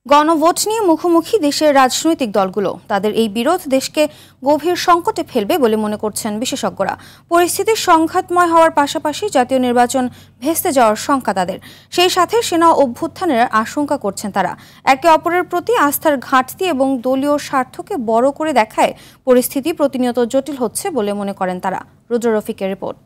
গণভোট নিয়ে মুখোমুখি দেশের রাজনৈতিক দলগুলো। তাদের এই বিরোধ দেশকে গভীর সংকটে ফেলবে বলে মনে করছেন বিশেষজ্ঞরা। পরিস্থিতির সংঘাতময় হওয়ার পাশাপাশি জাতীয় নির্বাচন ভেস্তে যাওয়ার শঙ্কা তাদের। সেই সাথে সেনা অভ্যুত্থানের আশঙ্কা করছেন তারা। একে অপরের প্রতি আস্থার ঘাটতি এবং দলীয় স্বার্থকে বড় করে দেখায় পরিস্থিতি প্রতিনিয়ত জটিল হচ্ছে বলে মনে করেন তারা। রুদ্র রফিকের রিপোর্ট।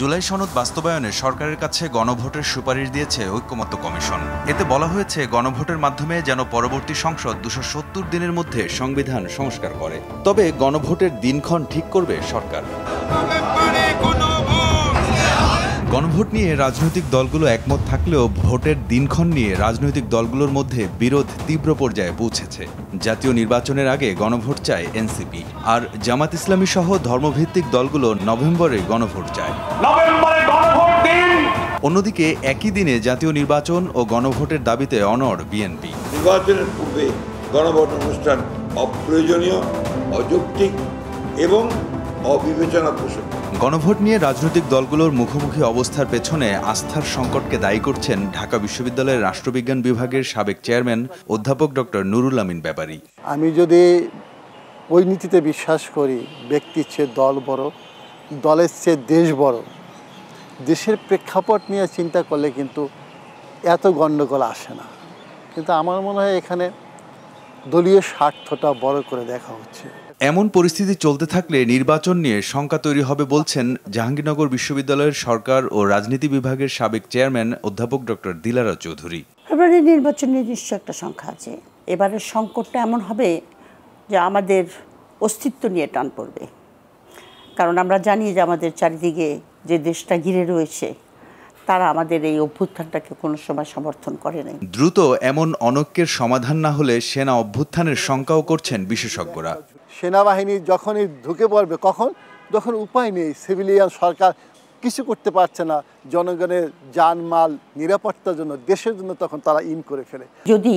জুলাই সনদ বাস্তবায়নে সরকারের কাছে গণভোটের সুপারিশ দিয়েছে ঐক্যমত্য কমিশন। এতে বলা হয়েছে গণভোটের মাধ্যমে যেন পরবর্তী সংসদ ২৭০ দিনের মধ্যে সংবিধান সংস্কার করে। তবে গণভোটের দিনক্ষণ ঠিক করবে সরকার। গণভোট নিয়ে রাজনৈতিক দলগুলো একমত থাকলেও ভোটের দিনক্ষণ নিয়ে রাজনৈতিক দলগুলোর মধ্যে বিরোধ তীব্র পর্যায়ে পৌঁছেছে। জাতীয় নির্বাচনের আগে গণভোট চায় এনসিপি, আর জামাত ইসলামী সহ ধর্মভিত্তিক দলগুলো নভেম্বরে গণভোট চায়। অন্যদিকে একই দিনে জাতীয় নির্বাচন ও গণভোটের দাবিতে অনড় বিএনপি। নির্বাচনের পূর্বে গণভোট অনুষ্ঠান অপ্রয়োজনীয়, অযৌক্তিক এবং অবিবেচনাপ্রসূত। গণভোট নিয়ে রাজনৈতিক দলগুলোর মুখোমুখি অবস্থার পেছনে আস্থার সংকটকে দায়ী করছেন ঢাকা বিশ্ববিদ্যালয়ের রাষ্ট্রবিজ্ঞান বিভাগের সাবেক চেয়ারম্যান অধ্যাপক ডক্টর নুরুল আমিন ব্যাপারী। আমি যদি ওই নীতিতে বিশ্বাস করি, ব্যক্তির চেয়ে দল বড়, দলের চেয়ে দেশ বড়, দেশের প্রেক্ষাপট নিয়ে চিন্তা করলে কিন্তু এত গণ্ডগোল আসে না। কিন্তু আমার মনে হয় এখানে দলীয় স্বার্থটা বড় করে দেখা হচ্ছে। এমন পরিস্থিতি চলতে থাকলে নির্বাচন নিয়ে শঙ্কা তৈরি হবে বলছেন জাহাঙ্গীরনগর বিশ্ববিদ্যালয়ের সরকার ও রাজনীতি বিভাগের সাবেক চেয়ারম্যান অধ্যাপক ডক্টর দিলারা চৌধুরী। ফেব্রুয়ারি নির্বাচন নির্দিষ্ট একটা সংখ্যা আছে। এবারের সংকটটা এমন হবে যে আমাদের অস্তিত্ব নিয়ে টান পড়বে, কারণ আমরা জানি যে আমাদের চারিদিকে যে দেশটা ঘিরে রয়েছে তারা আমাদের এই অভ্যুত্থানটাকে কোনো সময় সমর্থন করে নাই। দ্রুত এমন অনৈক্যের সমাধান না হলে সেনা অভ্যুত্থানের শঙ্কাও করছেন বিশেষজ্ঞরা। সেনাবাহিনী যখনই ঢুকে পড়বে, যখন উপায় নেই, সিভিলিয়ান সরকার কিছু করতে পারছে না, জনগণের জানমাল নিরাপত্তার জন্য, দেশের জন্য, তখন তারা ইন করে ফেলে। যদি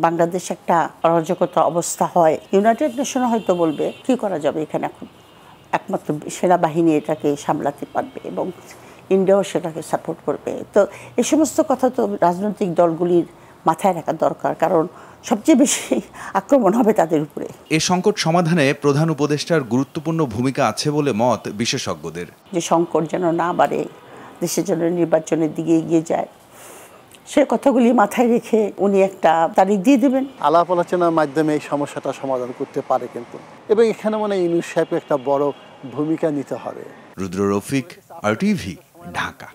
বাংলাদেশ একটা অরাজকতা অবস্থা হয়, ইউনাইটেড নেশন হয়তো বলবে কি করা যাবে এখানে, এখন একমাত্র সেনাবাহিনী এটাকে সামলাতে পারবে এবং ইন্ডিয়াও সেটাকে সাপোর্ট করবে। তো এই সমস্ত কথা তো রাজনৈতিক দলগুলির মাথায় রাখা দরকার, কারণ সবচেয়ে বেশি আক্রমণ হবে তাদের উপরে। এই সংকট সমাধানে প্রধান উপদেষ্টার গুরুত্বপূর্ণ ভূমিকা আছে বলে মত বিশেষজ্ঞদের। যে সংকট যেন না বাড়ে, দেশের জন্য নির্বাচনের দিকে এগিয়ে যায়, সে কথাগুলি মাথায় রেখে উনি একটা তারিখ দিয়ে দেবেন। আলাপ আলোচনার মাধ্যমে এই সমস্যাটা সমাধান করতে পারে কিন্তু, এবং এখানে মানে ইউনুস সাহেবের একটা বড় ভূমিকা নিতে হবে। রুদ্র রফিক, RTV, ঢাকা।